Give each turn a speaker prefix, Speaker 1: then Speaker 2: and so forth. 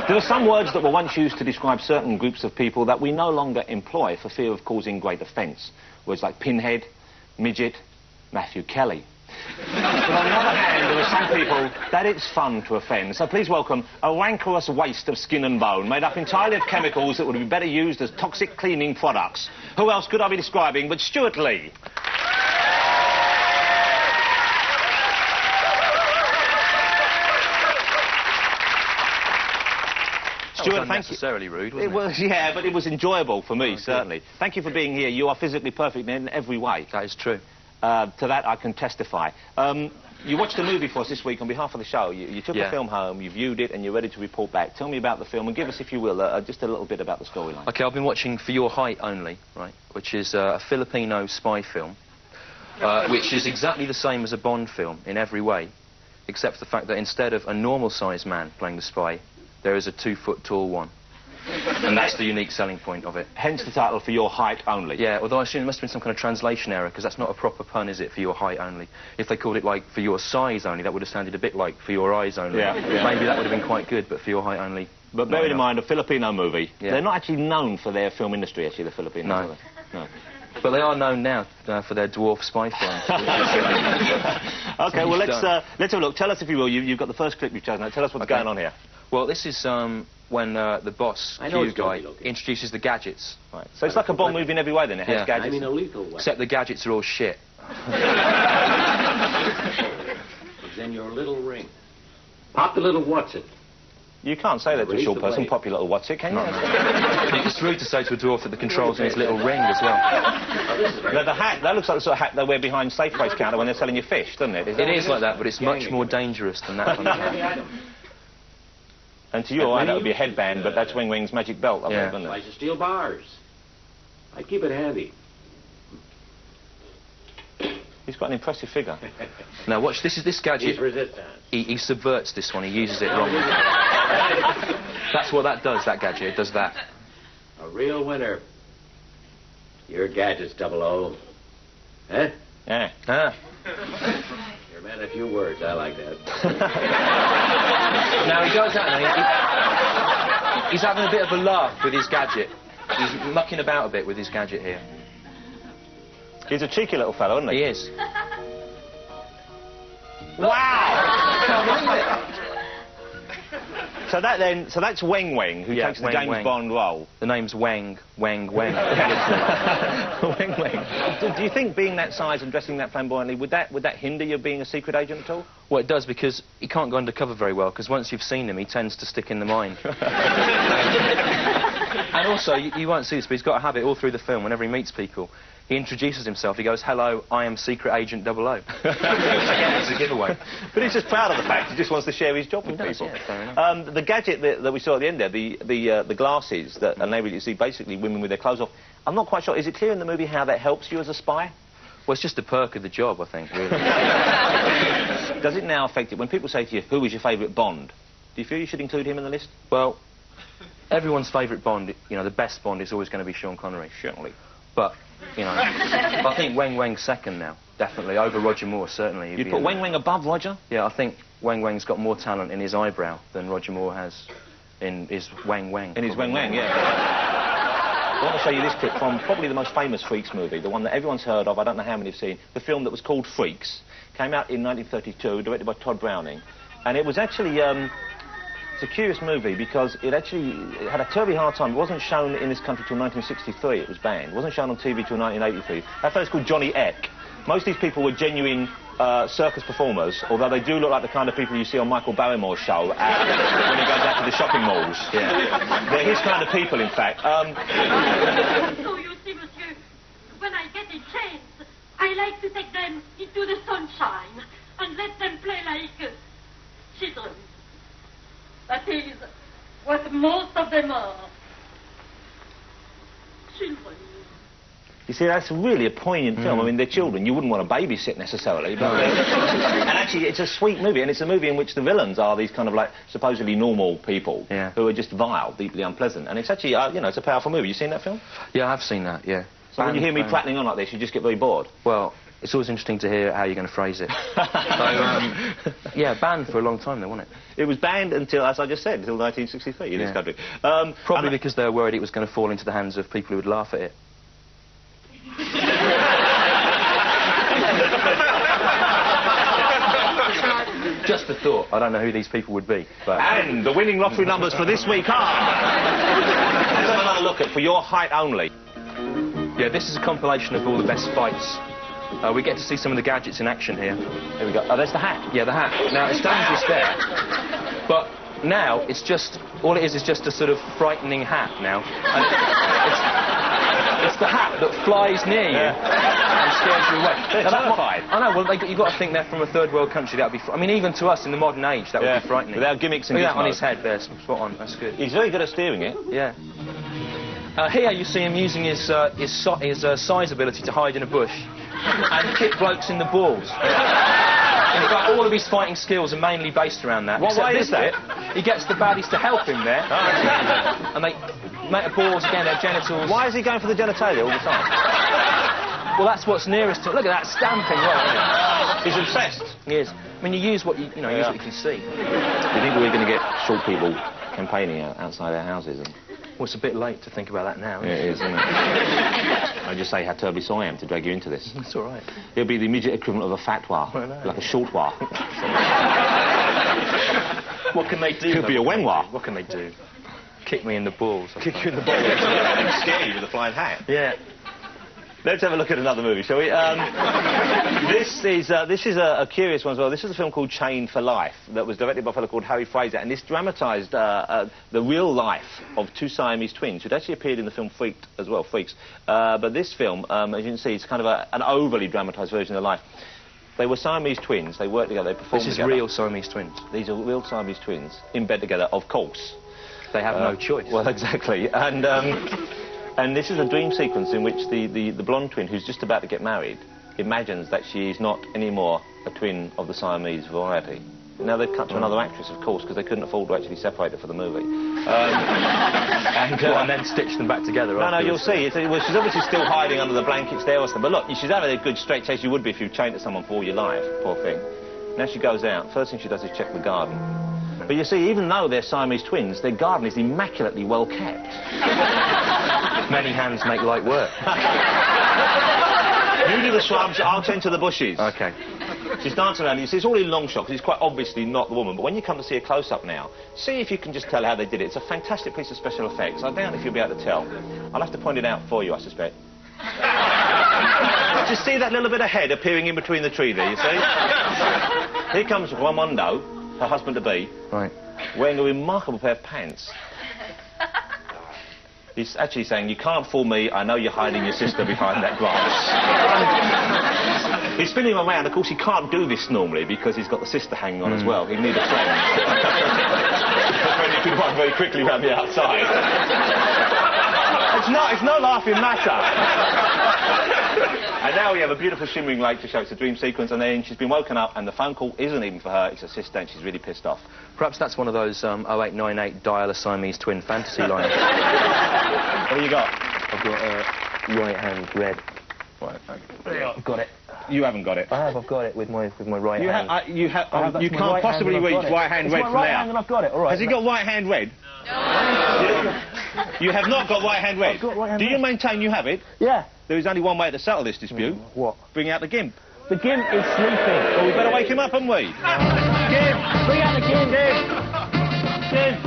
Speaker 1: There are some words that were once used to describe certain groups of people that we no longer employ for fear of causing great offence. Words like pinhead, midget, Matthew Kelly. But on the other hand, there are some people that it's fun to offend. So please welcome a rancorous waste of skin and bone made up entirely of chemicals that would be better used as toxic cleaning products. Who else could I be describing but Stewart Lee?
Speaker 2: Stewart, thank you. Necessarily rude, wasn't it?
Speaker 1: It was, yeah, but it was enjoyable for me, certainly. Thank you for being here. You are physically perfect in every way.
Speaker 2: That is true.
Speaker 1: To that I can testify. You watched a movie for us this week on behalf of the show. You took the film home, you viewed it, and you're ready to report back. Tell me about the film and give us, if you will, just a little bit about the storyline.
Speaker 2: OK, I've been watching For Your Height Only, right, which is a Filipino spy film, which is exactly the same as a Bond film in every way, except for the fact that instead of a normal-sized man playing the spy, there is a 2-foot-tall one. And that's the unique selling point of it.
Speaker 1: Hence the title, For Your Height Only.
Speaker 2: Yeah, although I assume there must have been some kind of translation error, because that's not a proper pun, is it, For Your Height Only? If they called it, like, For Your Size Only, that would have sounded a bit like For Your Eyes Only.
Speaker 1: Yeah.
Speaker 2: Maybe that would have been quite good, but For Your Height Only...
Speaker 1: But bear in mind, a Filipino movie. Yeah. They're not actually known for their film industry, actually, the Filipinos.
Speaker 2: No. No. But they are known now for their dwarf spy films.
Speaker 1: OK, well, let's have a look. Tell us, if you will, you've got the first clip you've chosen. Now, tell us what's going on here.
Speaker 2: Well, this is when the boss, Q guy, introduces the gadgets.
Speaker 1: Right. So it's like a Bond movie in every way, then? It has gadgets.
Speaker 3: I mean a lethal way.
Speaker 2: Except the gadgets are all shit.
Speaker 3: Then your little ring. Pop the little what's-it.
Speaker 1: You can't say that to a short person, pop your little what's-it, can you?
Speaker 2: It's rude to say to a dwarf that the control's in his little ring as well.
Speaker 1: Now, the hat, that looks like the sort of hat they wear behind Safeways counter when they're selling you fish, doesn't it?
Speaker 2: It is like that, but it's much more dangerous than that kind of hat.
Speaker 1: And to your eye, that would be a headband, but that's Wing Wing's magic belt, I think, isn't it?
Speaker 3: Slice of steel bars. I keep it handy.
Speaker 1: He's got an impressive figure.
Speaker 2: Now, watch, this gadget.
Speaker 3: He's resistant.
Speaker 2: He subverts this one, he uses it wrong. That's what that does, that gadget, it does that.
Speaker 3: A real winner. Your gadget's 00. Huh?
Speaker 1: Yeah. Ah.
Speaker 3: You're a man of few words, I like that.
Speaker 2: Now, he goes out and he's having a bit of a laugh with his gadget. He's mucking about a bit with his gadget here.
Speaker 1: He's a cheeky little fellow, isn't he?
Speaker 2: He is.
Speaker 1: Wow! So that's Weng Weng, who takes the James Bond role.
Speaker 2: The name's Weng Weng.
Speaker 1: Weng Weng. Do you think being that size and dressing that flamboyantly, would that hinder you being a secret agent at all?
Speaker 2: Well, it does, because he can't go undercover very well, because once you've seen him, he tends to stick in the mine. And also, you won't see this, but he's got a habit all through the film, whenever he meets people, he introduces himself, he goes, "Hello, I am Secret Agent 00. Again, it's a giveaway.
Speaker 1: But he's just proud of the fact, he just wants to share his job with people.
Speaker 2: Yeah, fair enough.
Speaker 1: The gadget that we saw at the end there, the glasses that enable you to see basically women with their clothes off, I'm not quite sure, is it clear in the movie how that helps you as a spy?
Speaker 2: Well, it's just a perk of the job, I think, really.
Speaker 1: Does it now affect it? When people say to you, who is your favourite Bond, do you feel you should include him in the list?
Speaker 2: Well, everyone's favourite Bond, you know, the best Bond is always going to be Sean Connery.
Speaker 1: Certainly.
Speaker 2: But, you know, I think Weng Weng's second now, definitely, over Roger Moore, certainly.
Speaker 1: You'd put Weng Weng above Roger?
Speaker 2: Yeah, I think Weng Weng's got more talent in his eyebrow than Roger Moore has in his Weng Weng.
Speaker 1: In his Weng Weng, yeah. I want to show you this clip from probably the most famous Freaks movie, the one that everyone's heard of, I don't know how many have seen, the film that was called Freaks, came out in 1932, directed by Todd Browning, and it was actually, it's a curious movie because it had a terribly hard time. It wasn't shown in this country till 1963, it was banned. It wasn't shown on TV till 1983. That fellow's called Johnny Eck. Most of these people were genuine circus performers, although they do look like the kind of people you see on Michael Barrymore's show when he goes out to the shopping malls. Yeah. They're his kind of people, in fact.
Speaker 4: So you see, monsieur, when I get a chance, I like to take them into the sunshine and let them play like children. That is what most of them are. Children.
Speaker 1: You see, that's really a poignant film. I mean, they're children. You wouldn't want to babysit necessarily, but and actually, it's a sweet movie, and it's a movie in which the villains are these kind of like supposedly normal people who are just vile, deeply unpleasant. And it's actually, you know, it's a powerful movie. You seen that film?
Speaker 2: Yeah, I have seen that. Yeah.
Speaker 1: So when you hear me prattling on like this, you just get very bored.
Speaker 2: Well, it's always interesting to hear how you're going to phrase it. So, yeah, banned for a long time, though, wasn't it?
Speaker 1: It was banned until, as I just said, until 1963 in this country.
Speaker 2: Probably because they were worried it was going to fall into the hands of people who would laugh at it. Just a thought. I don't know who these people would be, but...
Speaker 1: And the winning lottery numbers for this week are... Let's have another look at for your height only.
Speaker 2: Yeah, this is a compilation of all the best fights. We get to see some of the gadgets in action here.
Speaker 1: Here we go. Oh, there's the hat.
Speaker 2: Yeah, the hat. Now, it's dangerous there, but now it's just... All it is just a sort of frightening hat now. And it's the hat that flies near you and scares you away.
Speaker 1: They're terrified.
Speaker 2: I know, well, you've got to think they're from a third world country. That would be... I mean, even to us in the modern age, that would be frightening.
Speaker 1: Without gimmicks and
Speaker 2: gizmos. On his head there, spot on. That's good.
Speaker 1: He's very good at steering it.
Speaker 2: Yeah. Here you see him using his size ability to hide in a bush and kick blokes in the balls. In fact, all of his fighting skills are mainly based around that.
Speaker 1: Why is that?
Speaker 2: He gets the baddies to help him there, and they make the balls again, their genitals.
Speaker 1: Why is he going for the genitalia all the time?
Speaker 2: Well, that's what's nearest to it. Look at that stamping. Right,
Speaker 1: he's obsessed.
Speaker 2: He is. I mean, you use what you use what you can see.
Speaker 1: Do you think we're going to get short people campaigning outside our houses?
Speaker 2: Well, it's a bit late to think about that now.
Speaker 1: Yeah, it is, isn't it? I just say how terribly sorry I am to drag you into this.
Speaker 2: That's all right.
Speaker 1: It'll be the immediate equivalent of a fatwa, like a shortwa.
Speaker 2: What can they do?
Speaker 1: Could be a wenwa.
Speaker 2: What can they do? Kick me in the balls.
Speaker 1: Kick you in the balls. It's scary with a flying hat.
Speaker 2: Yeah.
Speaker 1: Let's have a look at another movie, shall we? This is a curious one as well. This is a film called Chained for Life that was directed by a fellow called Harry Fraser, and this dramatised the real life of two Siamese twins who'd actually appeared in the film Freaks. But this film, as you can see, it's kind of an overly dramatised version of life. They were Siamese twins. They worked together. They performed together.
Speaker 2: This is real Siamese twins.
Speaker 1: These are real Siamese twins in bed together, of course.
Speaker 2: They have no choice.
Speaker 1: Well, exactly. And this is a dream sequence in which the blonde twin, who's just about to get married, imagines that she is not anymore a twin of the Siamese variety. Now they've cut to another actress, of course, because they couldn't afford to actually separate it for the movie.
Speaker 2: And then stitch them back together.
Speaker 1: No, you'll see. Well, she's obviously still hiding under the blankets there or something. But look, she's having a good straight chase. You would be if you chained to someone for all your life, poor thing. Now she goes out. First thing she does is check the garden. But you see, even though they're Siamese twins, their garden is immaculately well kept.
Speaker 2: Many hands make light work.
Speaker 1: You do the shrubs, I'll tend to the bushes.
Speaker 2: OK.
Speaker 1: She's dancing around, you see, it's all in long shot, because it's quite obviously not the woman, but when you come to see a close-up now, see if you can just tell how they did it. It's a fantastic piece of special effects. I doubt if you'll be able to tell. I'll have to point it out for you, I suspect. Just see that little bit of head appearing in between the tree there, you see? Here comes Mondo, her husband-to-be,
Speaker 2: right,
Speaker 1: wearing a remarkable pair of pants. He's actually saying, you can't fool me, I know you're hiding your sister behind that glass. He's spinning him around. Of course, he can't do this normally because he's got the sister hanging on as well. He'd need a friend. A friend who could run very quickly around the outside. It's no laughing matter. And now we have a beautiful shimmering lake to show it's a dream sequence, and then she's been woken up, and the phone call isn't even for her, it's her sister, and she's really pissed off.
Speaker 2: Perhaps that's one of those 0898 dial a Siamese twin fantasy lines.
Speaker 1: What have you got?
Speaker 2: I've got right hand red. Right, I've got it.
Speaker 1: You haven't got it.
Speaker 2: I have. I've got it with my right hand.
Speaker 1: You can't possibly reach right hand red from there.
Speaker 2: Hand and I've got it. All right.
Speaker 1: Has he got right hand red? No. You have not got right hand red. Do you maintain you have it?
Speaker 2: Yeah.
Speaker 1: There is only one way to settle this dispute.
Speaker 2: What?
Speaker 1: Bring out the gimp.
Speaker 2: The gimp is sleeping.
Speaker 1: Well, we better wake him up, haven't we?
Speaker 2: Gimp! Bring out the gimp! Gimp!